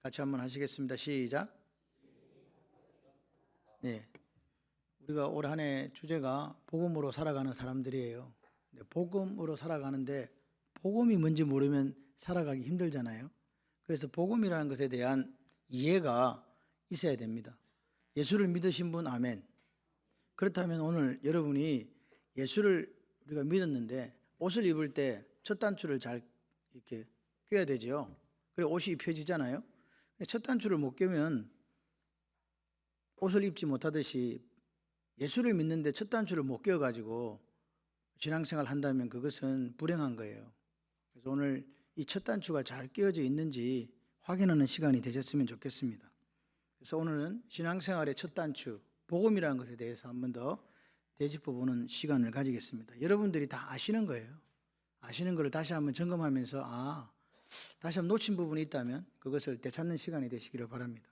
같이 한번 하시겠습니다. 시작. 네, 우리가 올 한 해 주제가 복음으로 살아가는 사람들이에요. 복음으로 살아가는데 복음이 뭔지 모르면 살아가기 힘들잖아요. 그래서 복음이라는 것에 대한 이해가 있어야 됩니다. 예수를 믿으신 분 아멘. 그렇다면 오늘 여러분이 예수를 우리가 믿었는데 옷을 입을 때 첫 단추를 잘 이렇게 껴야 되죠. 그리고 옷이 입혀지잖아요. 첫 단추를 못 껴면 옷을 입지 못하듯이 예수를 믿는데 첫 단추를 못 껴가지고 신앙생활 한다면 그것은 불행한 거예요. 그래서 오늘 이 첫 단추가 잘 끼어져 있는지 확인하는 시간이 되셨으면 좋겠습니다. 그래서 오늘은 신앙생활의 첫 단추, 복음이라는 것에 대해서 한 번 더 되짚어보는 시간을 가지겠습니다. 여러분들이 다 아시는 거예요. 아시는 것을 다시 한번 점검하면서 다시 한번 놓친 부분이 있다면 그것을 되찾는 시간이 되시기를 바랍니다.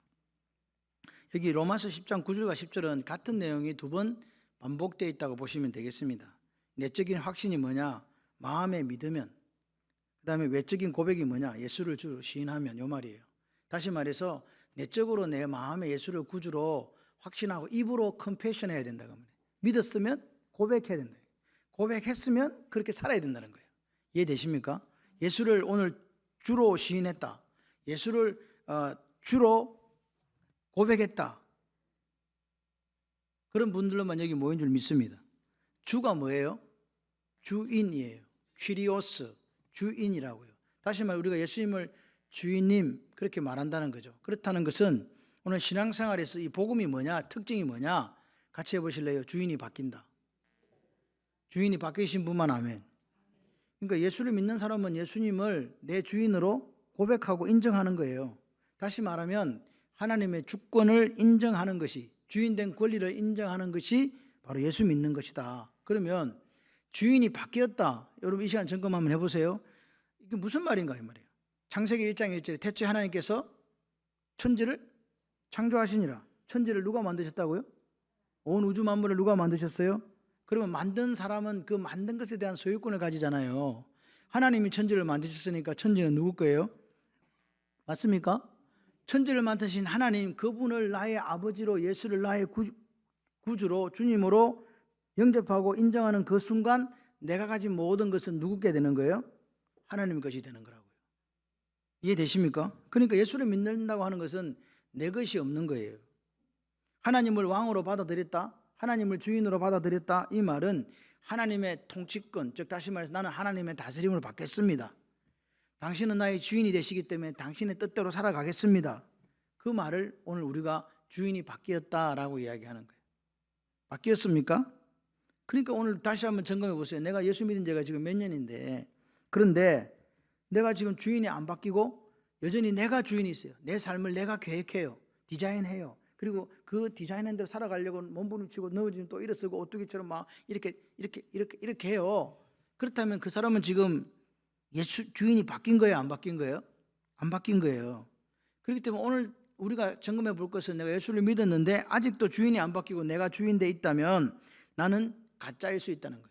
여기 로마서 10장 9절과 10절은 같은 내용이 두 번 반복되어 있다고 보시면 되겠습니다. 내적인 확신이 뭐냐? 마음에 믿으면. 그 다음에 외적인 고백이 뭐냐? 예수를 주로 시인하면, 요 말이에요. 다시 말해서 내적으로 내 마음에 예수를 구주로 확신하고 입으로 컨페션 해야 된다고 합니다. 믿었으면 고백해야 된다. 고백했으면 그렇게 살아야 된다는 거예요. 이해되십니까? 예수를 오늘 주로 시인했다. 예수를 주로 고백했다. 그런 분들로만 여기 모인 줄 믿습니다. 주가 뭐예요? 주인이에요. 퀴리오스, 주인이라고요. 다시 말해 우리가 예수님을 주인님 그렇게 말한다는 거죠. 그렇다는 것은 오늘 신앙생활에서 이 복음이 뭐냐, 특징이 뭐냐 같이 해보실래요? 주인이 바뀐다. 주인이 바뀌신 분만 아멘. 그러니까 예수를 믿는 사람은 예수님을 내 주인으로 고백하고 인정하는 거예요. 다시 말하면 하나님의 주권을 인정하는 것이, 주인된 권리를 인정하는 것이 바로 예수 믿는 것이다. 그러면 주인이 바뀌었다. 여러분 이 시간 점검 한번 해보세요. 이게 무슨 말인가 이 말이에요. 창세기 1장 1절에 태초에 하나님께서 천지를 창조하시니라. 천지를 누가 만드셨다고요? 온 우주 만물을 누가 만드셨어요? 그러면 만든 사람은 그 만든 것에 대한 소유권을 가지잖아요. 하나님이 천지를 만드셨으니까 천지는 누구 거예요? 맞습니까? 천지를 만드신 하나님, 그분을 나의 아버지로, 예수를 나의 구주로, 주님으로 영접하고 인정하는 그 순간 내가 가진 모든 것은 누구께 되는 거예요? 하나님 것이 되는 거라고요. 이해되십니까? 그러니까 예수를 믿는다고 하는 것은 내 것이 없는 거예요. 하나님을 왕으로 받아들였다, 하나님을 주인으로 받아들였다, 이 말은 하나님의 통치권, 즉 다시 말해서 나는 하나님의 다스림을 받겠습니다. 당신은 나의 주인이 되시기 때문에 당신의 뜻대로 살아가겠습니다. 그 말을 오늘 우리가 주인이 바뀌었다라고 이야기하는 거예요. 바뀌었습니까? 그러니까 오늘 다시 한번 점검해 보세요. 내가 예수 믿은 지가 지금 몇 년인데, 그런데 내가 지금 주인이 안 바뀌고 여전히 내가 주인이 있어요. 내 삶을 내가 계획해요. 디자인해요. 그리고 그 디자인한 대로 살아가려고 몸부림치고 넘어지면 또 일어서고 오뚜기처럼 막 이렇게 해요. 그렇다면 그 사람은 지금 예수 주인이 바뀐 거예요? 안 바뀐 거예요? 안 바뀐 거예요. 그렇기 때문에 오늘 우리가 점검해 볼 것은 내가 예수를 믿었는데 아직도 주인이 안 바뀌고 내가 주인 돼 있다면 나는 가짜일 수 있다는 거예요.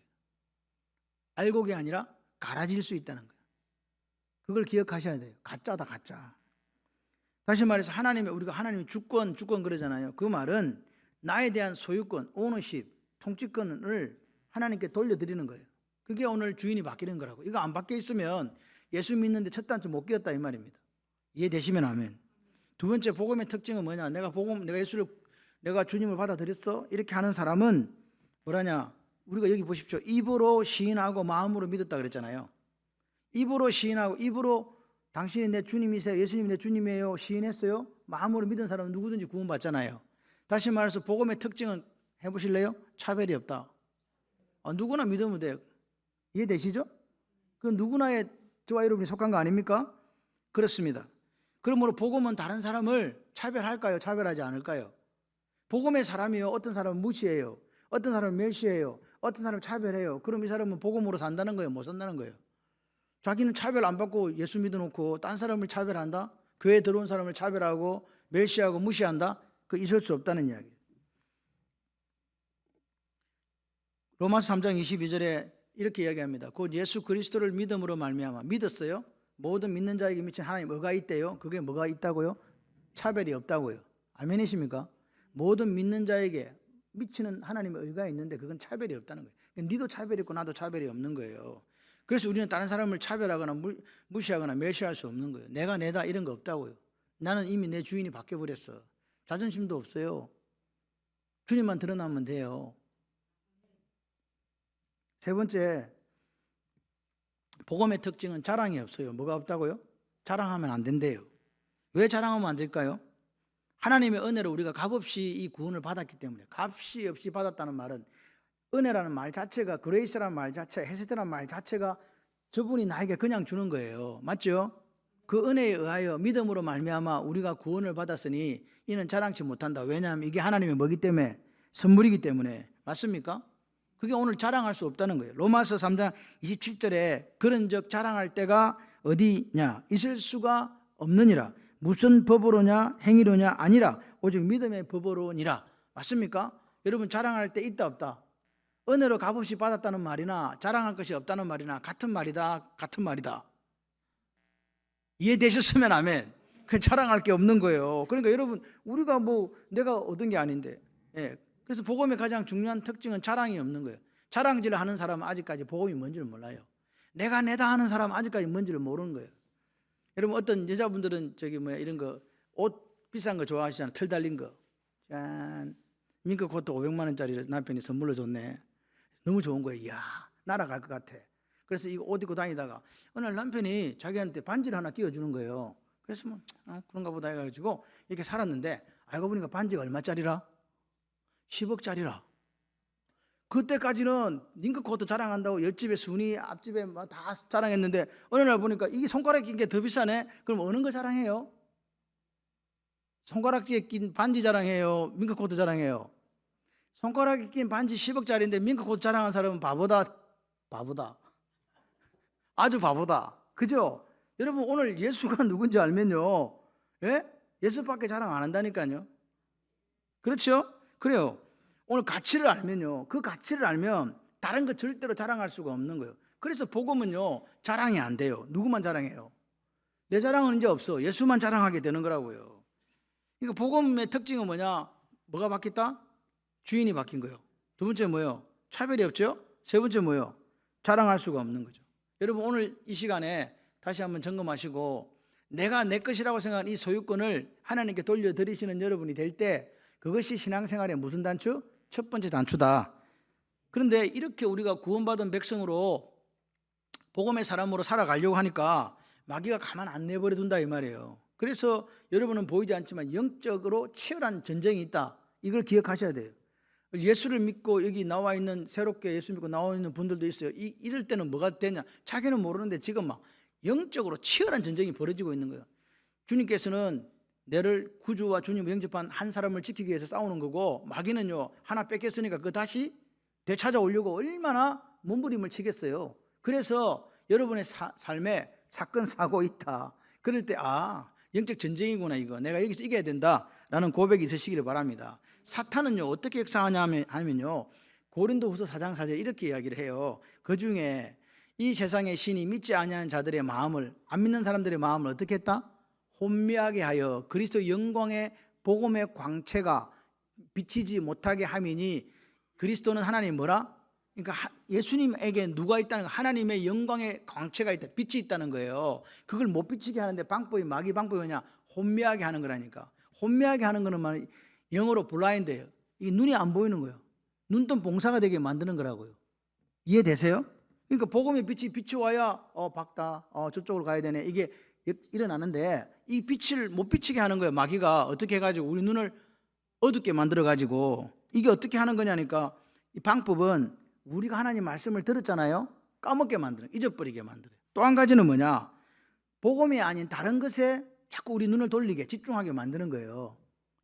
알곡이 아니라 가라질 수 있다는 거예요. 그걸 기억하셔야 돼요. 가짜다, 가짜. 다시 말해서 우리가 하나님의 주권 그러잖아요. 그 말은 나에 대한 소유권, 오너십, 통치권을 하나님께 돌려드리는 거예요. 그게 오늘 주인이 바뀌는 거라고. 이거 안 바뀌어 있으면 예수 믿는데 첫 단추 못 끼웠다 이 말입니다. 이해되시면 아멘. 두 번째 복음의 특징은 뭐냐? 내가 주님을 받아들였어? 이렇게 하는 사람은 뭐라냐? 우리가 여기 보십시오. 입으로 시인하고 마음으로 믿었다 그랬잖아요. 입으로 시인하고, 입으로 당신이 내 주님이세요, 예수님이 내 주님이에요 시인했어요. 마음으로 믿은 사람은 누구든지 구원받잖아요. 다시 말해서 복음의 특징은 해보실래요? 차별이 없다. 누구나 믿으면 돼요. 이해되시죠? 그 누구나의 저와 여러분이 속한 거 아닙니까? 그렇습니다. 그러므로 복음은 다른 사람을 차별할까요? 차별하지 않을까요? 복음의 사람이요, 어떤 사람은 무시해요, 어떤 사람은 멸시해요, 어떤 사람은 차별해요. 그럼 이 사람은 복음으로 산다는 거예요? 못 산다는 거예요? 자기는 차별 안 받고 예수 믿어놓고 딴 사람을 차별한다? 교회에 들어온 사람을 차별하고 멸시하고 무시한다? 그 있을 수 없다는 이야기예요. 로마서 3장 22절에 이렇게 이야기합니다. 곧 예수 그리스도를 믿음으로 말미암아 믿었어요? 모든 믿는 자에게 미친 하나님 뭐가 있대요? 그게 뭐가 있다고요? 차별이 없다고요. 아멘이십니까? 모든 믿는 자에게 미치는 하나님의 의가 있는데 그건 차별이 없다는 거예요. 니도 차별이 있고 나도 차별이 없는 거예요. 그래서 우리는 다른 사람을 차별하거나 무시하거나 멸시할 수 없는 거예요. 내가 내다 이런 거 없다고요. 나는 이미 내 주인이 바뀌어버렸어. 자존심도 없어요. 주님만 드러나면 돼요. 세 번째, 복음의 특징은 자랑이 없어요. 뭐가 없다고요? 자랑하면 안 된대요. 왜 자랑하면 안 될까요? 하나님의 은혜로 우리가 값없이 이 구원을 받았기 때문에. 값이 없이 받았다는 말은 은혜라는 말 자체가, 그레이스라는 말 자체, 헤세드라는 말 자체가 저분이 나에게 그냥 주는 거예요. 맞죠? 그 은혜에 의하여 믿음으로 말미암아 우리가 구원을 받았으니 이는 자랑치 못한다. 왜냐하면 이게 하나님의 뭐기 때문에? 선물이기 때문에. 맞습니까? 그게 오늘 자랑할 수 없다는 거예요. 로마서 3장 27절에 그런즉 자랑할 때가 어디냐? 있을 수가 없느니라. 무슨 법으로냐? 행위로냐? 아니라 오직 믿음의 법으로니라. 맞습니까? 여러분 자랑할 때 있다 없다? 은혜로 값없이 받았다는 말이나 자랑할 것이 없다는 말이나 같은 말이다. 같은 말이다. 이해되셨으면 아멘. 그 자랑할 게 없는 거예요. 그러니까 여러분 우리가 뭐 내가 얻은 게 아닌데. 예. 그래서 복음의 가장 중요한 특징은 자랑이 없는 거예요. 자랑질을 하는 사람은 아직까지 복음이 뭔지를 몰라요. 내가 내다 하는 사람은 아직까지 뭔지를 모르는 거예요. 여러분 어떤 여자분들은 이런 거 옷 비싼 거 좋아하시잖아요. 털 달린 거. 짠. 민크 코트 500만 원짜리 남편이 선물로 줬네. 너무 좋은 거예요. 이야, 날아갈 것 같아. 그래서 이거 옷 입고 다니다가 어느 날 남편이 자기한테 반지를 하나 끼워주는 거예요. 그래서 뭐 그런가 보다 해가지고 이렇게 살았는데 알고 보니까 반지가 얼마짜리라? 10억짜리라. 그때까지는 링크코트 자랑한다고 옆집에 순이 앞집에 다 자랑했는데 어느 날 보니까 이게 손가락에 낀 게 더 비싸네. 그럼 어느 거 자랑해요? 손가락에 낀 반지 자랑해요? 링크코트 자랑해요? 손가락에 낀 반지 10억짜리인데 링크코트 자랑한 사람은 바보다. 아주 바보다. 그죠? 여러분 오늘 예수가 누군지 알면요, 예? 예수밖에 자랑 안 한다니까요. 그렇죠? 그래요. 오늘 가치를 알면요, 그 가치를 알면 다른 거 절대로 자랑할 수가 없는 거예요. 그래서 복음은요 자랑이 안 돼요. 누구만 자랑해요? 내 자랑은 이제 없어. 예수만 자랑하게 되는 거라고요. 그러니까 복음의 특징은 뭐냐? 뭐가 바뀌었다? 주인이 바뀐 거예요. 두 번째 뭐예요? 차별이 없죠? 세 번째 뭐예요? 자랑할 수가 없는 거죠. 여러분 오늘 이 시간에 다시 한번 점검하시고 내가 내 것이라고 생각하는 이 소유권을 하나님께 돌려드리시는 여러분이 될 때 그것이 신앙생활의 무슨 단추? 첫 번째 단추다. 그런데 이렇게 우리가 구원받은 백성으로 복음의 사람으로 살아가려고 하니까 마귀가 가만 안 내버려 둔다 이 말이에요. 그래서 여러분은 보이지 않지만 영적으로 치열한 전쟁이 있다. 이걸 기억하셔야 돼요. 예수를 믿고 여기 나와 있는, 새롭게 예수 믿고 나와 있는 분들도 있어요. 이럴 때는 뭐가 되냐? 자기는 모르는데 지금 막 영적으로 치열한 전쟁이 벌어지고 있는 거예요. 주님께서는 너를 구주와 주님을 영접한 한 사람을 지키기 위해서 싸우는 거고, 마귀는요 하나 뺏겼으니까 그거 다시 되찾아오려고 얼마나 몸부림을 치겠어요. 그래서 여러분의 삶에 사건 사고 있다. 그럴 때 영적 전쟁이구나, 이거 내가 여기서 이겨야 된다라는 고백이 있으시기를 바랍니다. 사탄은요 어떻게 역사하냐 하면요, 고린도후서 4장 4절 이렇게 이야기를 해요. 그 중에 이 세상의 신이 믿지 아니하는 자들의 마음을, 안 믿는 사람들의 마음을 어떻게 했다? 혼미하게 하여 그리스도의 영광의 복음의 광채가 비치지 못하게 함이니, 그리스도는 하나님 뭐라? 그러니까 예수님에게 누가 있다는 거, 하나님의 영광의 광채가 있다, 빛이 있다는 거예요. 그걸 못 비치게 하는데 방법이, 마귀 방법이 뭐냐? 혼미하게 하는 거라니까. 혼미하게 하는 거는 영어로 블라인드예요. 이게 눈이 안 보이는 거예요. 눈뜬 봉사가 되게 만드는 거라고요. 이해되세요? 그러니까 복음의 빛이 비춰와야 밝다, 저쪽으로 가야 되네, 이게 일어나는데 이 빛을 못 비치게 하는 거예요. 마귀가 어떻게 해가지고 우리 눈을 어둡게 만들어가지고. 이게 어떻게 하는 거냐니까, 이 방법은 우리가 하나님 말씀을 들었잖아요, 까먹게 만들어요. 잊어버리게 만들어요. 또 한 가지는 뭐냐? 복음이 아닌 다른 것에 자꾸 우리 눈을 돌리게, 집중하게 만드는 거예요.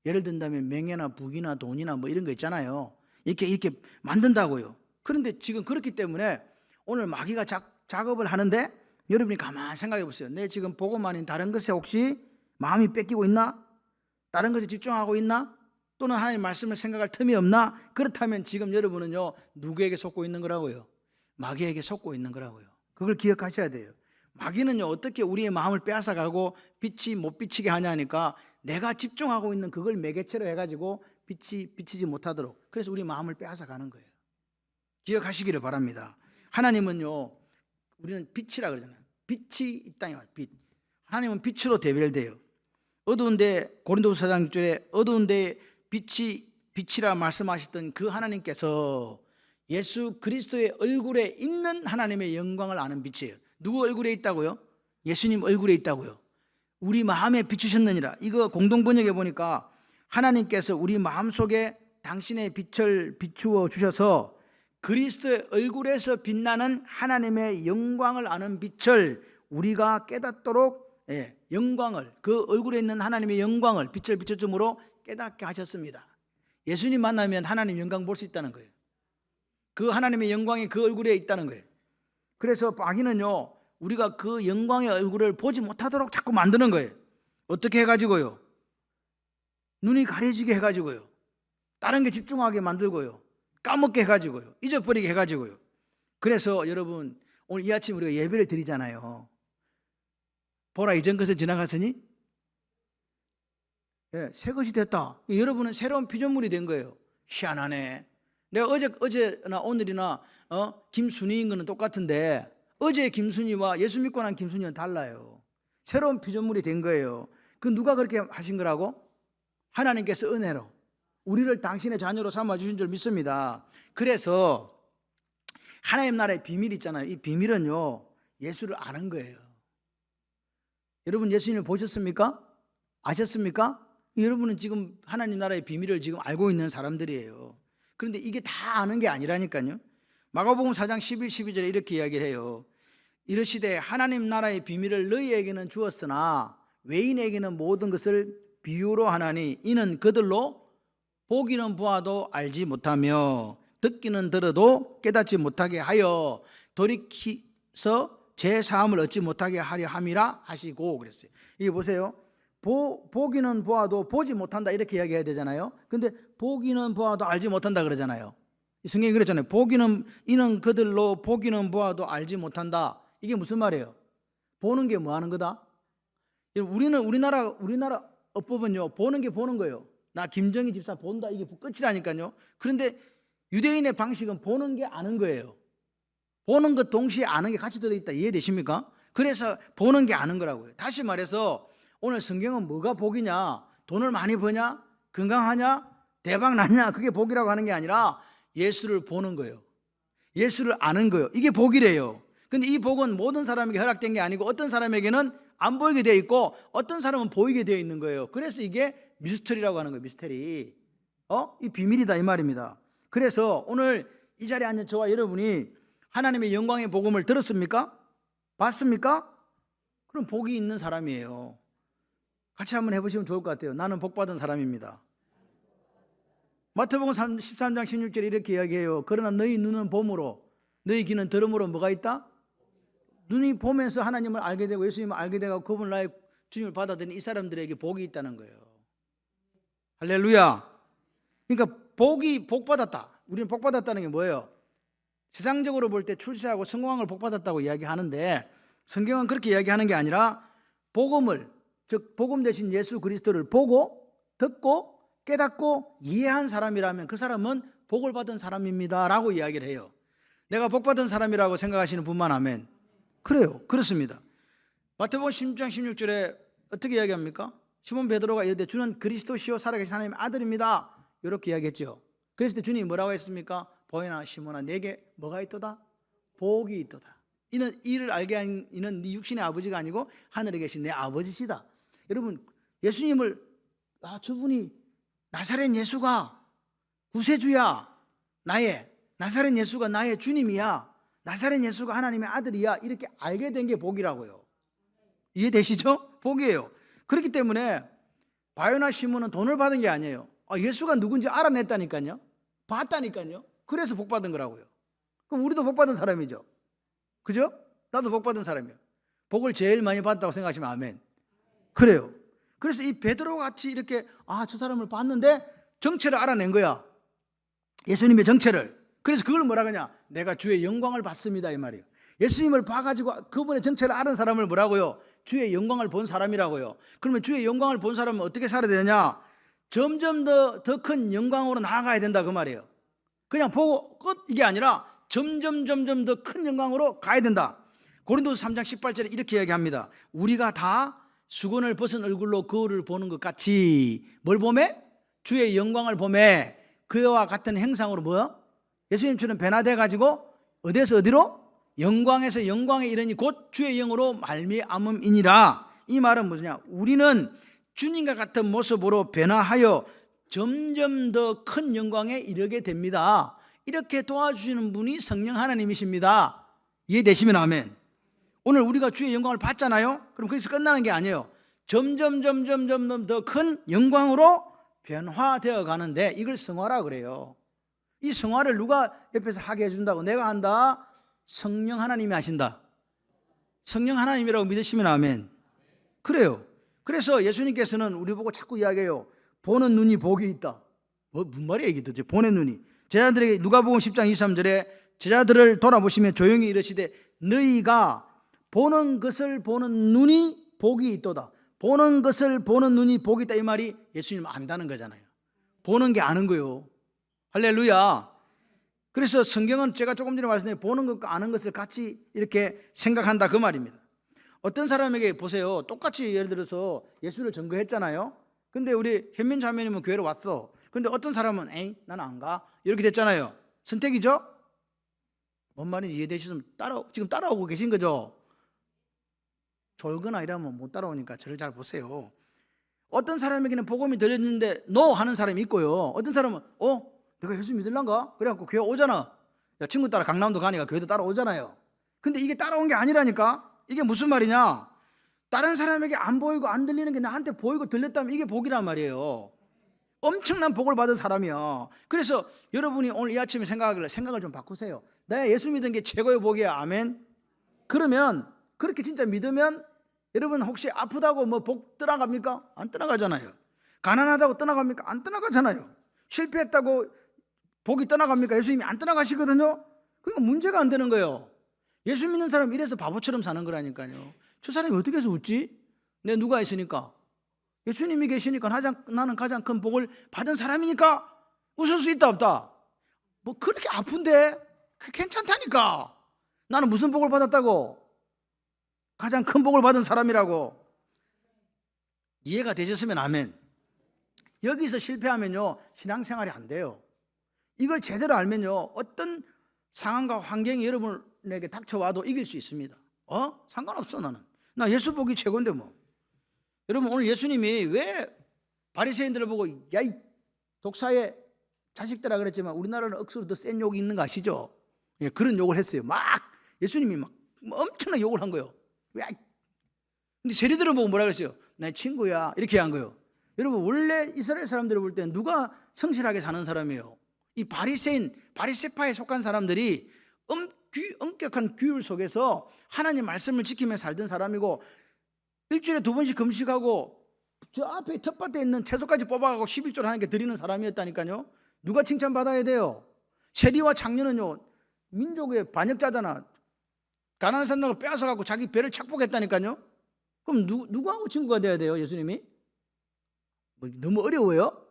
예를 든다면 명예나 부귀나 돈이나 뭐 이런 거 있잖아요. 이렇게 만든다고요. 그런데 지금 그렇기 때문에 오늘 마귀가 작업을 하는데, 여러분이 가만히 생각해 보세요. 내 지금 복음 아닌 다른 것에 혹시 마음이 뺏기고 있나? 다른 것에 집중하고 있나? 또는 하나님의 말씀을 생각할 틈이 없나? 그렇다면 지금 여러분은요 누구에게 속고 있는 거라고요? 마귀에게 속고 있는 거라고요. 그걸 기억하셔야 돼요. 마귀는요 어떻게 우리의 마음을 빼앗아가고 빛이 못 비치게 하냐니까 내가 집중하고 있는 그걸 매개체로 해가지고 빛이 비치지 못하도록, 그래서 우리 마음을 빼앗아 가는 거예요. 기억하시기를 바랍니다. 하나님은요, 우리는 빛이라 그러잖아요. 빛이 이 땅에 와요. 빛. 하나님은 빛으로 대별돼요. 어두운데, 고린도후서 4장 6절에 어두운데 빛이라 말씀하셨던 그 하나님께서 예수 그리스도의 얼굴에 있는 하나님의 영광을 아는 빛이에요. 누구 얼굴에 있다고요? 예수님 얼굴에 있다고요. 우리 마음에 비추셨느니라. 이거 공동번역에 보니까 하나님께서 우리 마음속에 당신의 빛을 비추어 주셔서 그리스도의 얼굴에서 빛나는 하나님의 영광을 아는 빛을 우리가 깨닫도록, 영광을, 그 얼굴에 있는 하나님의 영광을, 빛을 비춰줌으로 깨닫게 하셨습니다. 예수님 만나면 하나님 영광 볼 수 있다는 거예요. 그 하나님의 영광이 그 얼굴에 있다는 거예요. 그래서 마귀는요, 우리가 그 영광의 얼굴을 보지 못하도록 자꾸 만드는 거예요. 어떻게 해가지고요? 눈이 가려지게 해가지고요, 다른 게 집중하게 만들고요, 까먹게 해가지고요, 잊어버리게 해가지고요. 그래서 여러분, 오늘 이 아침 우리가 예배를 드리잖아요. 보라, 이전 것을 지나갔으니 새 것이 됐다. 여러분은 새로운 피조물이 된 거예요. 희한하네. 내가 어제나 오늘이나 김순희인 거는 똑같은데 어제 김순희와 예수 믿고 난 김순희는 달라요. 새로운 피조물이 된 거예요. 그 누가 그렇게 하신 거라고? 하나님께서 은혜로 우리를 당신의 자녀로 삼아주신 줄 믿습니다. 그래서 하나님 나라의 비밀이 있잖아요. 이 비밀은요, 예수를 아는 거예요. 여러분, 예수님을 보셨습니까? 아셨습니까? 여러분은 지금 하나님 나라의 비밀을 지금 알고 있는 사람들이에요. 그런데 이게 다 아는 게 아니라니까요. 마가복음 4장 11, 12절에 이렇게 이야기를 해요. 이르시되 하나님 나라의 비밀을 너희에게는 주었으나 외인에게는 모든 것을 비유로 하나니 이는 그들로 보기는 보아도 알지 못하며 듣기는 들어도 깨닫지 못하게 하여 돌이켜서 제 사함을 얻지 못하게 하려 함이라 하시고 그랬어요. 이게 보세요. 보기는 보아도 보지 못한다 이렇게 이야기해야 되잖아요. 근데 보기는 보아도 알지 못한다 그러잖아요. 성경이 그랬잖아요. 이는 그들로 보기는 보아도 알지 못한다. 이게 무슨 말이에요? 보는 게 뭐 하는 거다? 우리나라 어법은요, 보는 게 보는 거예요. 나 김정희 집사 본다, 이게 끝이라니까요. 그런데 유대인의 방식은 보는 게 아는 거예요. 보는 것 동시에 아는 게 같이 들어있다. 이해되십니까? 그래서 보는 게 아는 거라고요. 다시 말해서 오늘 성경은 뭐가 복이냐? 돈을 많이 버냐? 건강하냐? 대박 났냐? 그게 복이라고 하는 게 아니라 예수를 보는 거예요. 예수를 아는 거예요. 이게 복이래요. 근데 이 복은 모든 사람에게 허락된 게 아니고 어떤 사람에게는 안 보이게 되어 있고 어떤 사람은 보이게 되어 있는 거예요. 그래서 이게 미스터리라고 하는 거예요. 미스터리. 이 비밀이다 이 말입니다. 그래서 오늘 이 자리에 앉은 저와 여러분이 하나님의 영광의 복음을 들었습니까? 봤습니까? 그럼 복이 있는 사람이에요. 같이 한번 해보시면 좋을 것 같아요. 나는 복받은 사람입니다. 마태복음 13장 16절에 이렇게 이야기해요. 그러나 너희 눈은 봄으로 너희 귀는 들음으로 뭐가 있다? 눈이 보면서 하나님을 알게 되고 예수님을 알게 되고 그분 나의 주님을 받아들인 이 사람들에게 복이 있다는 거예요. 할렐루야. 그러니까 복받았다. 우리는 복받았다는 게 뭐예요? 세상적으로 볼 때 출세하고 성공한 걸 복받았다고 이야기하는데 성경은 그렇게 이야기하는 게 아니라 복음을, 즉 복음 대신 예수 그리스도를 보고 듣고 깨닫고 이해한 사람이라면 그 사람은 복을 받은 사람입니다 라고 이야기를 해요. 내가 복받은 사람이라고 생각하시는 분만 하면 그래요. 그렇습니다. 마태복음 16장 16절에 어떻게 이야기합니까? 시몬 베드로가 이르되 주는 그리스도시요 살아계신 하나님의 아들입니다. 이렇게 이야기했죠. 그랬을 때 주님이 뭐라고 했습니까? 보이나 시몬아 내게 뭐가 있도다? 복이 있도다. 이를 알게 한 이는 네 육신의 아버지가 아니고 하늘에 계신 내 아버지시다. 여러분, 예수님을 저분이 나사렛 예수가 구세주야, 나사렛 예수가 나의 주님이야, 나사렛 예수가 하나님의 아들이야, 이렇게 알게 된 게 복이라고요. 이해되시죠? 복이에요. 그렇기 때문에 바요나 시몬은 돈을 받은 게 아니에요. 예수가 누군지 알아냈다니까요. 봤다니까요. 그래서 복 받은 거라고요. 그럼 우리도 복 받은 사람이죠. 그죠? 나도 복 받은 사람이에요. 복을 제일 많이 받았다고 생각하시면 아멘. 그래요. 그래서 이 베드로 같이 이렇게 저 사람을 봤는데 정체를 알아낸 거야. 예수님의 정체를. 그래서 그걸 뭐라 그러냐? 내가 주의 영광을 봤습니다 이 말이에요. 예수님을 봐가지고 그분의 정체를 아는 사람을 뭐라고요? 주의 영광을 본 사람이라고요. 그러면 주의 영광을 본 사람은 어떻게 살아야 되느냐? 점점 더 큰 영광으로 나아가야 된다 그 말이에요. 그냥 보고 끝 이게 아니라 점점 더 큰 영광으로 가야 된다. 고린도서 3장 18절에 이렇게 이야기합니다. 우리가 다 수건을 벗은 얼굴로 거울을 보는 것 같이 뭘 보매? 주의 영광을 보매 그와 같은 행상으로 뭐요? 예수님처럼 변화돼 가지고 어디에서 어디로? 영광에서 영광에 이르니 곧 주의 영으로 말미암음이니라. 이 말은 무엇이냐? 우리는 주님과 같은 모습으로 변화하여 점점 더 큰 영광에 이르게 됩니다. 이렇게 도와주시는 분이 성령 하나님이십니다. 이해되시면 아멘. 오늘 우리가 주의 영광을 받잖아요. 그럼 거기서 끝나는 게 아니에요. 점점 더 큰 영광으로 변화되어 가는데 이걸 성화라 그래요. 이 성화를 누가 옆에서 하게 해준다고? 내가 한다? 성령 하나님이 하신다. 성령 하나님이라고 믿으시면 아멘. 그래요. 그래서 예수님께서는 우리 보고 자꾸 이야기해요. 보는 눈이 복이 있다. 무슨 말이야 이게 도대체? 보는 눈이. 제자들에게 누가복음 10장 23절에 제자들을 돌아보시며 조용히 이르시되 너희가 보는 것을 보는 눈이 복이 있도다. 보는 것을 보는 눈이 복이 있다 이 말이 예수님 안다는 거잖아요. 보는 게 아는 거요. 할렐루야. 그래서 성경은 제가 조금 전에 말씀드린 보는 것과 아는 것을 같이 이렇게 생각한다 그 말입니다. 어떤 사람에게 보세요. 똑같이 예를 들어서 예수를 증거했잖아요. 근데 우리 현민 자매님은 교회로 왔어. 근데 어떤 사람은 에이 나는 안 가. 이렇게 됐잖아요. 선택이죠? 뭔 말인지 이해되시면 지금 따라오고 계신 거죠? 졸거나 이러면 못 따라오니까 저를 잘 보세요. 어떤 사람에게는 복음이 들렸는데 노 하는 사람이 있고요. 어떤 사람은 내가 예수 믿을란가? 그래갖고 교회 오잖아. 야, 친구 따라 강남도 가니까 교회도 따라오잖아요. 근데 이게 따라온 게 아니라니까. 이게 무슨 말이냐? 다른 사람에게 안 보이고 안 들리는 게 나한테 보이고 들렸다면 이게 복이란 말이에요. 엄청난 복을 받은 사람이야. 그래서 여러분이 오늘 이 아침에 생각을 좀 바꾸세요. 내가 예수 믿은 게 최고의 복이야. 아멘. 그러면 그렇게 진짜 믿으면 여러분 혹시 아프다고 뭐 복 떠나갑니까? 안 떠나가잖아요. 가난하다고 떠나갑니까? 안 떠나가잖아요. 실패했다고 복이 떠나갑니까? 예수님이 안 떠나가시거든요. 그러니까 문제가 안 되는 거예요. 예수 믿는 사람 이래서 바보처럼 사는 거라니까요. 저 사람이 어떻게 해서 웃지? 내 누가 있으니까? 예수님이 계시니까 나는 가장 큰 복을 받은 사람이니까 웃을 수 있다 없다? 뭐 그렇게 아픈데 괜찮다니까. 나는 무슨 복을 받았다고? 가장 큰 복을 받은 사람이라고. 이해가 되셨으면 아멘. 여기서 실패하면요 신앙생활이 안 돼요. 이걸 제대로 알면요 어떤 상황과 환경이 여러분에게 닥쳐와도 이길 수 있습니다. 상관없어. 나 예수 복이 최고인데 뭐. 여러분 오늘 예수님이 왜 바리새인들을 보고 야 이 독사의 자식들아 그랬지만 우리나라는 억수로 더 센 욕이 있는 거 아시죠? 예, 그런 욕을 했어요. 막 예수님이 막 엄청나게 욕을 한 거예요. 왜? 근데 세리들은 보고 뭐라 그랬어요? 내 친구야 이렇게 한 거예요. 여러분 원래 이스라엘 사람들을 볼 때는 누가 성실하게 사는 사람이에요? 이 바리새파에 속한 사람들이 엄격한 규율 속에서 하나님 말씀을 지키며 살던 사람이고 일주일에 2번씩 금식하고 저 앞에 텃밭에 있는 채소까지 뽑아가고 11조를 하나님께 드리는 사람이었다니까요. 누가 칭찬받아야 돼요? 세리와 장녀는요 민족의 반역자잖아. 가나안 산맥을 빼앗아갖고 자기 배를 착복했다니까요. 그럼 누구하고 친구가 돼야 돼요? 예수님이? 뭐 너무 어려워요?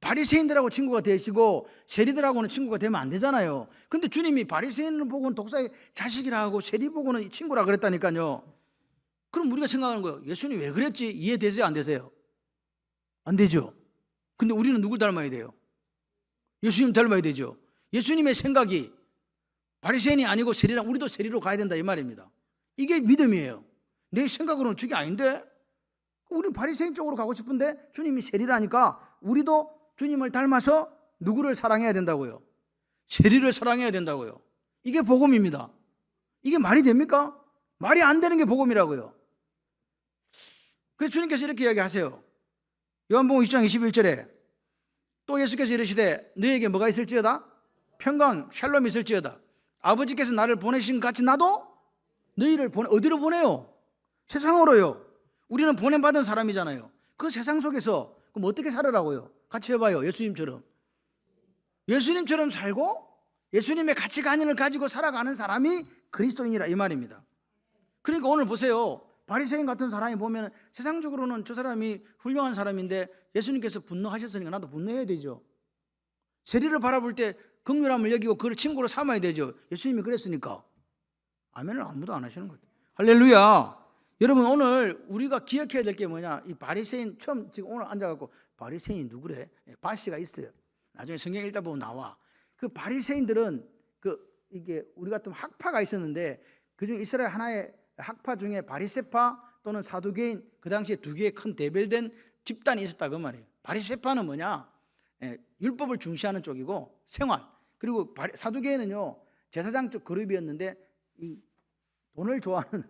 바리새인들하고 친구가 되시고 세리들하고는 친구가 되면 안 되잖아요. 근데 주님이 바리새인을 보고는 독사의 자식이라 하고 세리 보고는 친구라 그랬다니까요. 그럼 우리가 생각하는 거예요. 예수님 왜 그랬지? 이해되세요? 안 되세요? 안 되죠. 근데 우리는 누굴 닮아야 돼요? 예수님 닮아야 되죠. 예수님의 생각이 바리새인이 아니고 세리랑 우리도 세리로 가야 된다 이 말입니다. 이게 믿음이에요. 내 생각으로는 저게 아닌데 우리 바리새인 쪽으로 가고 싶은데 주님이 세리라니까 우리도 주님을 닮아서 누구를 사랑해야 된다고요? 세리를 사랑해야 된다고요. 이게 복음입니다. 이게 말이 됩니까? 말이 안 되는 게 복음이라고요. 그래서 주님께서 이렇게 이야기하세요. 요한복음 20장 21절에 또 예수께서 이르시되 너에게 뭐가 있을지어다? 평강 샬롬이 있을지어다. 아버지께서 나를 보내신 것 같이 나도 너희를 어디로 보내요? 세상으로요. 우리는 보냄받은 사람이잖아요. 그 세상 속에서 그럼 어떻게 살으라고요? 같이 해봐요. 예수님처럼 살고 예수님의 가치관을 가지고 살아가는 사람이 그리스도인이라 이 말입니다. 그러니까 오늘 보세요. 바리새인 같은 사람이 보면 세상적으로는 저 사람이 훌륭한 사람인데 예수님께서 분노하셨으니까 나도 분노해야 되죠. 세리를 바라볼 때 긍휼함을 여기고 그를 친구로 삼아야 되죠. 예수님이 그랬으니까. 아멘을 아무도 안 하시는 거예요. 할렐루야. 여러분, 오늘 우리가 기억해야 될 게 뭐냐, 이 바리새인, 처음 지금 오늘 앉아갖고 바리새인이 누구래? 바시가 있어요. 나중에 성경 읽다 보면 나와. 그 바리새인들은 이게 우리 같은 학파가 있었는데, 그중 이스라엘 하나의 학파 중에 바리새파 또는 사두개인, 그 당시에 두 개의 큰 대별된 집단이 있었다 그 말이에요. 바리새파는 뭐냐, 율법을 중시하는 쪽이고 생활, 그리고 사두개인은요 제사장 쪽 그룹이었는데 이 돈을 좋아하는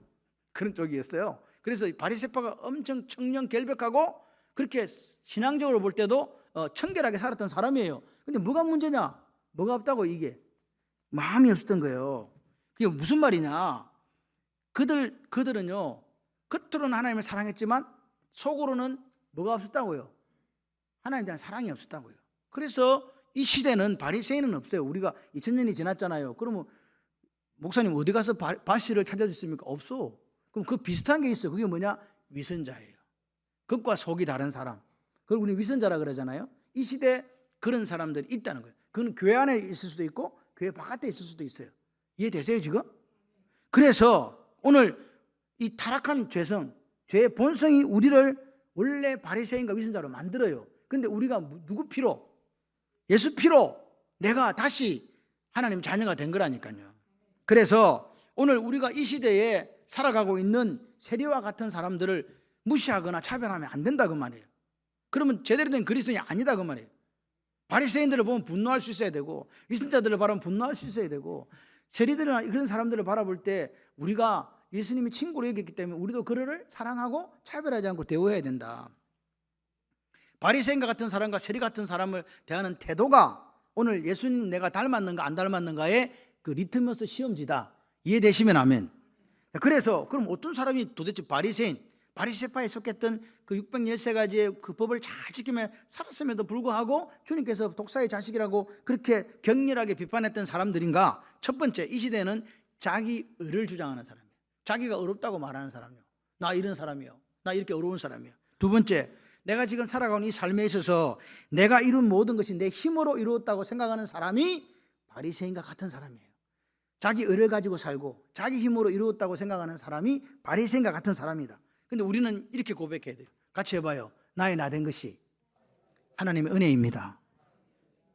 그런 쪽이었어요. 그래서 바리새파가 엄청 청렴결백하고 그렇게 신앙적으로 볼 때도 청결하게 살았던 사람이에요. 근데 뭐가 문제냐? 뭐가 없다고? 이게 마음이 없었던 거예요. 그게 무슨 말이냐? 그들은요 겉으로는 하나님을 사랑했지만 속으로는 뭐가 없었다고요? 하나님에 대한 사랑이 없었다고요. 그래서 이 시대는 바리새인은 없어요. 우리가 2000년이 지났잖아요. 그러면 목사님 어디 가서 바시를 찾아주십니까? 없어. 그럼 그 비슷한 게 있어요. 그게 뭐냐? 위선자예요. 겉과 속이 다른 사람. 그걸 우리 위선자라 그러잖아요. 이 시대에 그런 사람들이 있다는 거예요. 그건 교회 안에 있을 수도 있고 교회 바깥에 있을 수도 있어요. 이해되세요 지금? 그래서 오늘 이 타락한 죄성, 죄의 본성이 우리를 원래 바리새인과 위선자로 만들어요. 근데 우리가 누구 피로? 예수 피로 내가 다시 하나님 자녀가 된 거라니까요. 그래서 오늘 우리가 이 시대에 살아가고 있는 세리와 같은 사람들을 무시하거나 차별하면 안 된다 그 말이에요. 그러면 제대로 된 그리스도인이 아니다 그 말이에요. 바리새인들을 보면 분노할 수 있어야 되고 위선자들을 바라보면 분노할 수 있어야 되고 세리들이나 그런 사람들을 바라볼 때 우리가 예수님이 친구로 여겼기 때문에 우리도 그를 사랑하고 차별하지 않고 대우해야 된다. 바리새인과 같은 사람과 세리 같은 사람을 대하는 태도가 오늘 예수님 내가 닮았는가 안 닮았는가의 그 리트머스 시험지다. 이해되시면 아멘. 그래서 그럼 어떤 사람이 도대체 바리새인, 바리새파에 속했던 그 613가지의 그 법을 잘 지키며 살았음에도 불구하고 주님께서 독사의 자식이라고 그렇게 격렬하게 비판했던 사람들인가? 첫 번째, 이 시대는 자기 의를 주장하는 사람이에요. 자기가 어렵다고 말하는 사람이요. 나 이런 사람이요. 나 이렇게 어려운 사람이요. 두 번째, 내가 지금 살아가는 이 삶에 있어서 내가 이룬 모든 것이 내 힘으로 이루었다고 생각하는 사람이 바리새인과 같은 사람이에요. 자기 의를 가지고 살고 자기 힘으로 이루었다고 생각하는 사람이 바리새인과 같은 사람이다. 근데 우리는 이렇게 고백해야 돼요. 같이 해봐요. 나의 나 된 것이 하나님의 은혜입니다.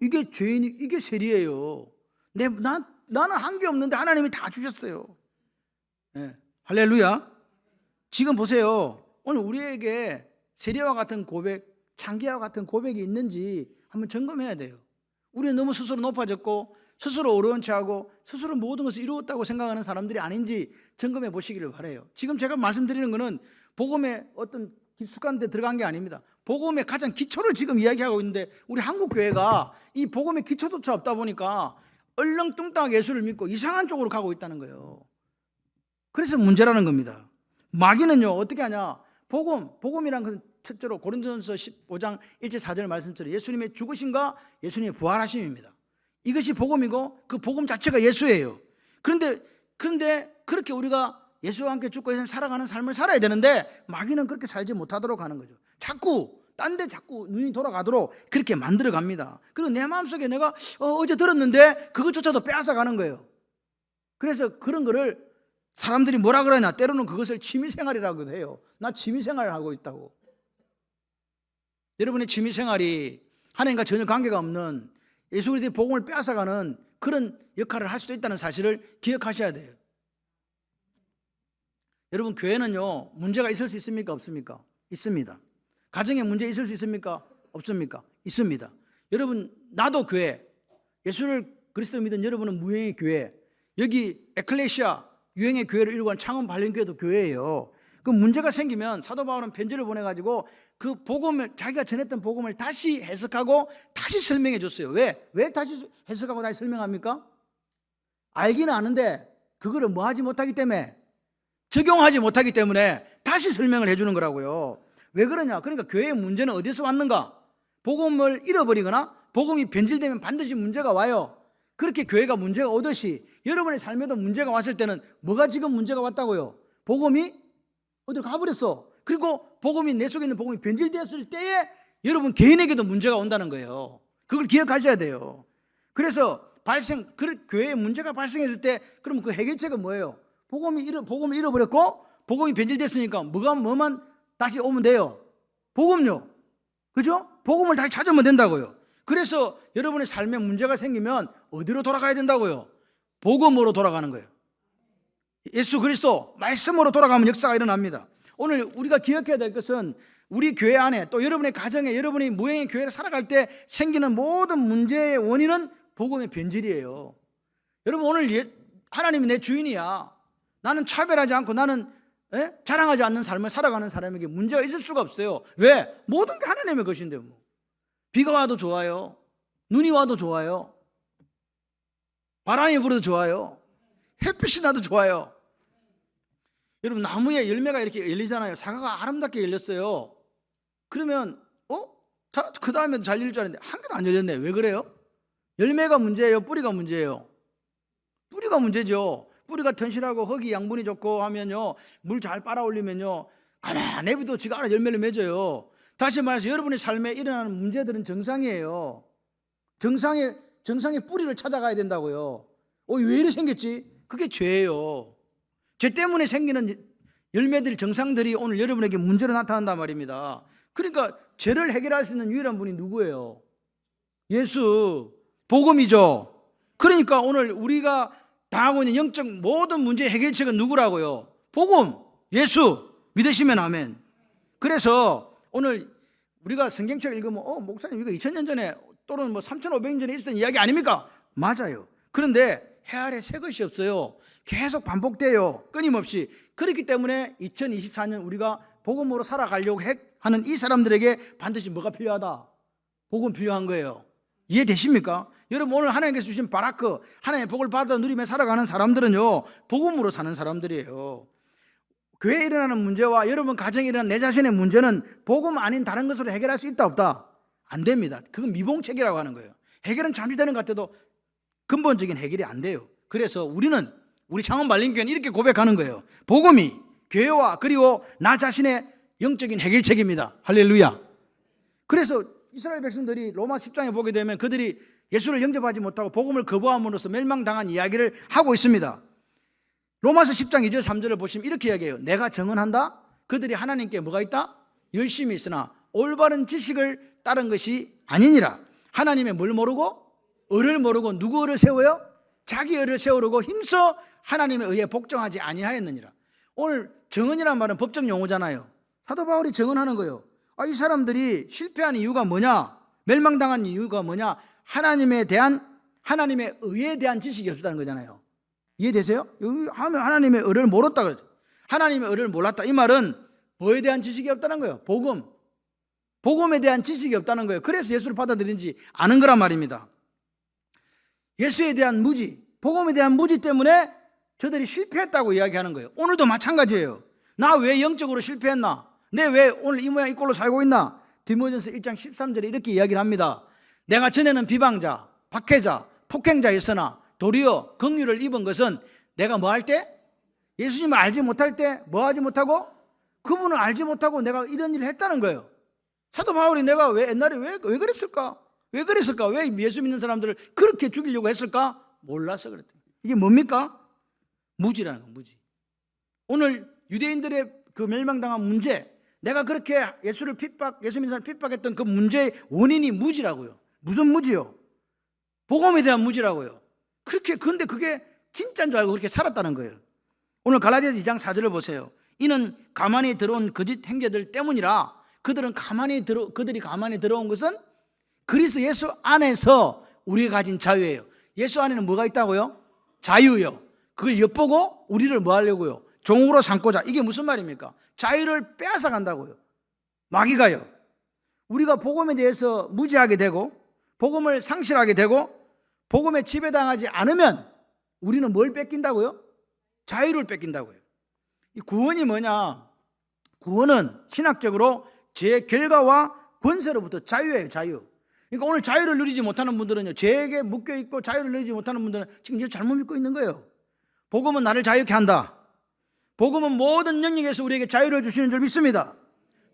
이게 죄인이, 이게 세리예요. 나는 한 게 없는데 하나님이 다 주셨어요. 네. 할렐루야. 지금 보세요. 오늘 우리에게 세리와 같은 고백, 창기와 같은 고백이 있는지 한번 점검해야 돼요. 우리는 너무 스스로 높아졌고 스스로 어려운 체하고 스스로 모든 것을 이루었다고 생각하는 사람들이 아닌지 점검해 보시기를 바라요. 지금 제가 말씀드리는 것은 복음의 어떤 깊숙한 데 들어간 게 아닙니다. 복음의 가장 기초를 지금 이야기하고 있는데 우리 한국 교회가 이 복음의 기초조차 없다 보니까 얼렁뚱땅하게 예수를 믿고 이상한 쪽으로 가고 있다는 거예요. 그래서 문제라는 겁니다. 마귀는요 어떻게 하냐? 복음이란 것은 첫째로 고린도전서 15장 1절 4절 말씀처럼 예수님의 죽으심과 예수님의 부활하심입니다. 이것이 복음이고 그 복음 자체가 예수예요. 그런데 그렇게 우리가 예수와 함께 죽고 살아가는 삶을 살아야 되는데 마귀는 그렇게 살지 못하도록 하는 거죠. 자꾸 딴 데 자꾸 눈이 돌아가도록 그렇게 만들어 갑니다. 그리고 내 마음속에 내가 어제 들었는데 그것조차도 빼앗아 가는 거예요. 그래서 그런 거를 사람들이 뭐라 그러냐, 때로는 그것을 취미생활이라고도 해요. 나 취미생활을 하고 있다고. 여러분의 취미생활이 하나님과 전혀 관계가 없는 예수 그리스도의 복음을 빼앗아가는 그런 역할을 할 수도 있다는 사실을 기억하셔야 돼요. 여러분, 교회는요 문제가 있을 수 있습니까? 없습니까? 있습니다. 가정에 문제 있을 수 있습니까? 없습니까? 있습니다. 여러분, 나도 교회, 예수를 그리스도 믿은 여러분은 무형의 교회, 여기 에클레시아 유행의 교회를 이루고 한 창원 발령교회도 교회예요. 그 문제가 생기면 사도 바울은 편지를 보내가지고 그 복음을, 자기가 전했던 복음을 다시 해석하고 다시 설명해 줬어요. 왜 다시 해석하고 다시 설명합니까? 알기는 아는데 그거를 뭐 하지 못하기 때문에, 적용하지 못하기 때문에 다시 설명을 해주는 거라고요. 왜 그러냐? 그러니까 교회의 문제는 어디서 왔는가? 복음을 잃어버리거나 복음이 변질되면 반드시 문제가 와요. 그렇게 교회가 문제가 오듯이 여러분의 삶에도 문제가 왔을 때는 뭐가 지금 문제가 왔다고요? 복음이 어디로 가버렸어. 그리고 복음이 내 속에 있는 복음이 변질되었을 때에 여러분 개인에게도 문제가 온다는 거예요. 그걸 기억하셔야 돼요. 그래서 교회에 문제가 발생했을 때 그러면 그 해결책은 뭐예요? 복음을 잃어버렸고 복음이 변질됐으니까 뭐만 다시 오면 돼요? 복음요. 그죠? 복음을 다시 찾으면 된다고요. 그래서 여러분의 삶에 문제가 생기면 어디로 돌아가야 된다고요? 복음으로 돌아가는 거예요. 예수 그리스도 말씀으로 돌아가면 역사가 일어납니다. 오늘 우리가 기억해야 될 것은 우리 교회 안에 또 여러분의 가정에 여러분이 무형의 교회를 살아갈 때 생기는 모든 문제의 원인은 복음의 변질이에요. 여러분 오늘 하나님이 내 주인이야. 나는 차별하지 않고 나는 자랑하지 않는 삶을 살아가는 사람에게 문제가 있을 수가 없어요. 왜? 모든 게 하나님의 것인데 뭐. 비가 와도 좋아요. 눈이 와도 좋아요. 바람이 불어도 좋아요. 햇빛이 나도 좋아요. 여러분 나무에 열매가 이렇게 열리잖아요. 사과가 아름답게 열렸어요. 그러면 그 다음에도 잘 열릴 줄 알았는데 한 개도 안 열렸네. 왜 그래요? 열매가 문제예요? 뿌리가 문제예요? 뿌리가 문제죠. 뿌리가 튼실하고 흙이 양분이 좋고 하면요, 물 잘 빨아 올리면요, 가만히 내비도 지가 알아 열매를 맺어요. 다시 말해서 여러분의 삶에 일어나는 문제들은 정상이에요. 정상의 뿌리를 찾아가야 된다고요. 왜 이래 생겼지? 그게 죄예요. 죄 때문에 생기는 열매들, 정상들이 오늘 여러분에게 문제로 나타난단 말입니다. 그러니까 죄를 해결할 수 있는 유일한 분이 누구예요? 예수, 복음이죠. 그러니까 오늘 우리가 당하고 있는 영적 모든 문제의 해결책은 누구라고요? 복음, 예수 믿으시면 아멘. 그래서 오늘 우리가 성경책을 읽으면 목사님 이거 2000년 전에 또는 3500년 전에 있었던 이야기 아닙니까? 맞아요. 그런데 해 아래 새 것이 없어요. 계속 반복돼요. 끊임없이. 그렇기 때문에 2024년 우리가 복음으로 살아가려고 하는 이 사람들에게 반드시 뭐가 필요하다? 복음 필요한 거예요. 이해되십니까? 여러분 오늘 하나님께서 주신 바라크, 하나님의 복을 받아 누리며 살아가는 사람들은요, 복음으로 사는 사람들이에요. 교회에 일어나는 문제와 여러분 가정에 일어나는 내 자신의 문제는 복음 아닌 다른 것으로 해결할 수 있다 없다? 안 됩니다. 그건 미봉책이라고 하는 거예요. 해결은 잠시 되는 것 같아도 근본적인 해결이 안 돼요. 그래서 우리 창원말림교회는 이렇게 고백하는 거예요. 복음이 교회와 그리고 나 자신의 영적인 해결책입니다. 할렐루야. 그래서 이스라엘 백성들이 로마 10장에 보게 되면 그들이 예수를 영접하지 못하고 복음을 거부함으로써 멸망당한 이야기를 하고 있습니다. 로마서 10장 2절 3절을 보시면 이렇게 이야기해요. 내가 정언한다. 그들이 하나님께 뭐가 있다? 열심히 있으나 올바른 지식을 따른 것이 아니니라. 하나님의 뭘 모르고? 의를 모르고 누구 의를 세워요? 자기 의를 세우려고 힘써 하나님의 의에 복종하지 아니하였느니라. 오늘 정언이란 말은 법적 용어잖아요. 사도 바울이 정언하는 거예요. 이 사람들이 실패한 이유가 뭐냐? 멸망당한 이유가 뭐냐? 하나님의 의에 대한 지식이 없었다는 거잖아요. 이해되세요? 여기 하면 하나님의 의를 모르다 그러죠. 하나님의 의를 몰랐다. 이 말은 뭐에 대한 지식이 없다는 거예요? 복음에 대한 지식이 없다는 거예요. 그래서 예수를 받아들인지 아는 거란 말입니다. 예수에 대한 무지, 복음에 대한 무지 때문에 저들이 실패했다고 이야기하는 거예요. 오늘도 마찬가지예요. 나 왜 영적으로 실패했나? 내 왜 오늘 이 모양 이 꼴로 살고 있나? 디모데전서 1장 13절에 이렇게 이야기를 합니다. 내가 전에는 비방자, 박해자, 폭행자였으나 도리어 긍휼을 입은 것은 내가 뭐 할 때? 예수님을 알지 못할 때 뭐 하지 못하고? 그분을 알지 못하고 내가 이런 일을 했다는 거예요. 사도 바울이 내가 왜 옛날에 왜 그랬을까? 왜 그랬을까? 왜 예수 믿는 사람들을 그렇게 죽이려고 했을까? 몰라서 그랬다. 이게 뭡니까? 무지라는 거, 무지. 오늘 유대인들의 그 멸망당한 문제, 내가 그렇게 예수 믿는 사람을 핍박했던 그 문제의 원인이 무지라고요. 무슨 무지요? 복음에 대한 무지라고요. 근데 그게 진짜인 줄 알고 그렇게 살았다는 거예요. 오늘 갈라디아서 2장 4절을 보세요. 이는 가만히 들어온 거짓 행제들 때문이라. 그들이 가만히 들어온 것은 그리스도 예수 안에서 우리가 가진 자유예요. 예수 안에는 뭐가 있다고요? 자유요. 그걸 엿보고 우리를 뭐 하려고요? 종으로 삼고자. 이게 무슨 말입니까? 자유를 빼앗아 간다고요. 마귀가요. 우리가 복음에 대해서 무지하게 되고 복음을 상실하게 되고 복음에 지배당하지 않으면 우리는 뭘 뺏긴다고요? 자유를 뺏긴다고요. 이 구원이 뭐냐? 구원은 신학적으로 죄의 결과와 권세로부터 자유예요. 자유. 그러니까 오늘 자유를 누리지 못하는 분들은요, 죄에게 묶여있고 자유를 누리지 못하는 분들은 지금 이제 잘못 믿고 있는 거예요. 복음은 나를 자유케 한다. 복음은 모든 영역에서 우리에게 자유를 주시는 줄 믿습니다.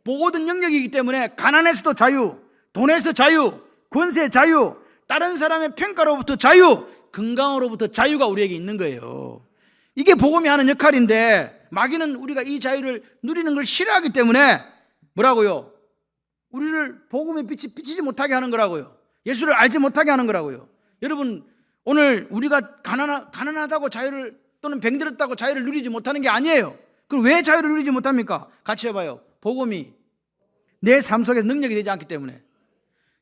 모든 영역이기 때문에 가난에서도 자유, 돈에서 자유, 권세 자유, 다른 사람의 평가로부터 자유, 건강으로부터 자유가 우리에게 있는 거예요. 이게 복음이 하는 역할인데 마귀는 우리가 이 자유를 누리는 걸 싫어하기 때문에 뭐라고요? 우리를 복음의 빛이 비치지 못하게 하는 거라고요. 예수를 알지 못하게 하는 거라고요. 여러분, 오늘 우리가 가난하다고 자유를 또는 병들었다고 자유를 누리지 못하는 게 아니에요. 그럼 왜 자유를 누리지 못합니까? 같이 해봐요. 복음이 내 삶 속에 능력이 되지 않기 때문에.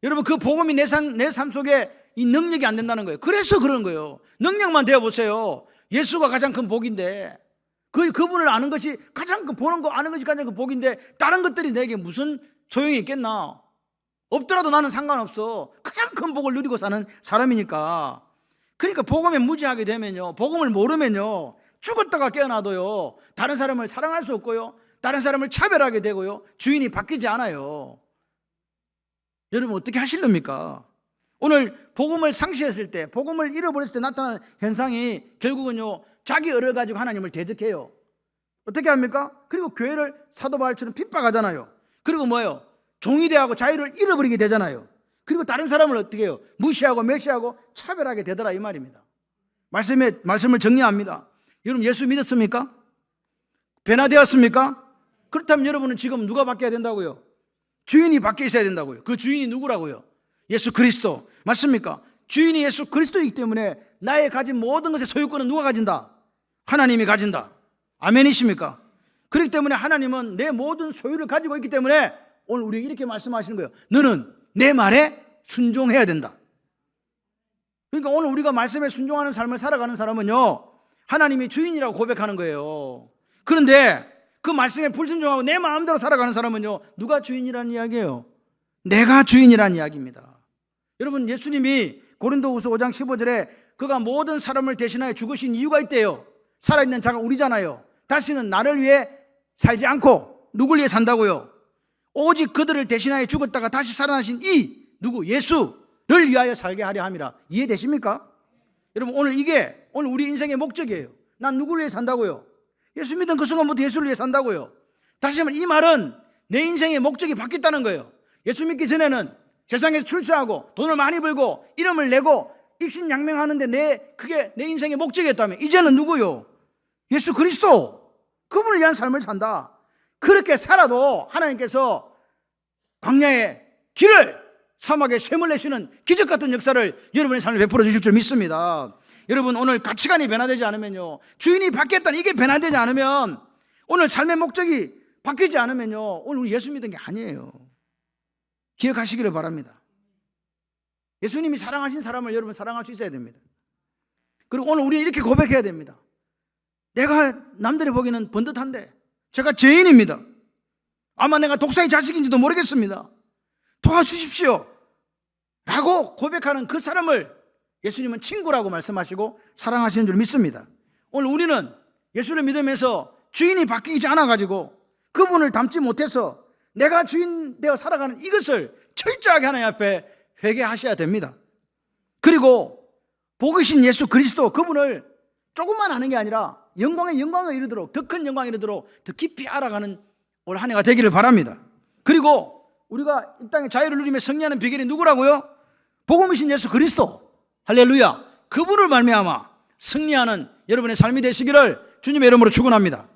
여러분, 그 복음이 내 삶 속에 이 능력이 안 된다는 거예요. 그래서 그런 거예요. 능력만 되어보세요. 예수가 가장 큰 복인데 그분을 아는 것이 가장 큰, 보는 거 아는 것이 가장 큰 복인데 다른 것들이 내게 무슨 소용이 있겠나? 없더라도 나는 상관없어. 가장 큰 복을 누리고 사는 사람이니까. 그러니까 복음에 무지하게 되면요, 복음을 모르면요, 죽었다가 깨어나도요, 다른 사람을 사랑할 수 없고요, 다른 사람을 차별하게 되고요, 주인이 바뀌지 않아요. 여러분, 어떻게 하실랍니까? 오늘 복음을 상실했을 때, 복음을 잃어버렸을 때 나타나는 현상이 결국은요, 자기 의를 가지고 하나님을 대적해요. 어떻게 합니까? 그리고 교회를 사도 바울처럼 핍박하잖아요. 그리고 뭐예요? 종이 되고 자유를 잃어버리게 되잖아요. 그리고 다른 사람을 어떻게 해요? 무시하고 멸시하고 차별하게 되더라, 이 말입니다. 말씀을 정리합니다. 여러분, 예수 믿었습니까? 변화되었습니까? 그렇다면 여러분은 지금 누가 바뀌어야 된다고요? 주인이 바뀌어 있어야 된다고요. 그 주인이 누구라고요? 예수 그리스도. 맞습니까? 주인이 예수 그리스도이기 때문에 나의 가진 모든 것의 소유권은 누가 가진다? 하나님이 가진다. 아멘이십니까? 그렇기 때문에 하나님은 내 모든 소유를 가지고 있기 때문에 오늘 우리에게 이렇게 말씀하시는 거예요. 너는 내 말에 순종해야 된다. 그러니까 오늘 우리가 말씀에 순종하는 삶을 살아가는 사람은요, 하나님이 주인이라고 고백하는 거예요. 그런데 그 말씀에 불순종하고 내 마음대로 살아가는 사람은요, 누가 주인이라는 이야기예요? 내가 주인이라는 이야기입니다. 여러분, 예수님이 고린도후서 5장 15절에 그가 모든 사람을 대신하여 죽으신 이유가 있대요. 살아있는 자가 우리잖아요. 다시는 나를 위해 살지 않고 누굴 위해 산다고요? 오직 그들을 대신하여 죽었다가 다시 살아나신 이 누구? 예수를 위하여 살게 하려 함이라. 이해되십니까? 여러분, 오늘 이게 오늘 우리 인생의 목적이에요. 난 누구를 위해 산다고요? 예수 믿은 그 순간부터 예수를 위해 산다고요. 다시 한번 이 말은 내 인생의 목적이 바뀌었다는 거예요. 예수 믿기 전에는 세상에서 출세하고 돈을 많이 벌고 이름을 내고 입신양명하는데 그게 내 인생의 목적이었다면 이제는 누구요? 예수 그리스도. 그분을 위한 삶을 산다. 그렇게 살아도 하나님께서 광야의 길을 사막에 샘을 내시는 기적 같은 역사를 여러분의 삶에 베풀어 주실 줄 믿습니다. 여러분, 오늘 가치관이 변화되지 않으면요, 주인이 바뀌었다는 이게 변화되지 않으면, 오늘 삶의 목적이 바뀌지 않으면요, 오늘 우리 예수 믿은 게 아니에요. 기억하시기를 바랍니다. 예수님이 사랑하신 사람을 여러분 사랑할 수 있어야 됩니다. 그리고 오늘 우리는 이렇게 고백해야 됩니다. 내가 남들이 보기에는 번듯한데 제가 죄인입니다. 아마 내가 독사의 자식인지도 모르겠습니다. 도와주십시오 라고 고백하는 그 사람을 예수님은 친구라고 말씀하시고 사랑하시는 줄 믿습니다. 오늘 우리는 예수를 믿으면서 주인이 바뀌지 않아가지고 그분을 닮지 못해서 내가 주인 되어 살아가는 이것을 철저하게 하나님 앞에 회개하셔야 됩니다. 그리고 복이신 예수 그리스도, 그분을 조금만 아는 게 아니라 영광에 영광을 이르도록, 더 큰 영광에 이르도록 더 깊이 알아가는 올 한 해가 되기를 바랍니다. 그리고 우리가 이 땅에 자유를 누리며 승리하는 비결이 누구라고요? 복음이신 예수 그리스도. 할렐루야. 그분을 말미암아 승리하는 여러분의 삶이 되시기를 주님의 이름으로 축원합니다.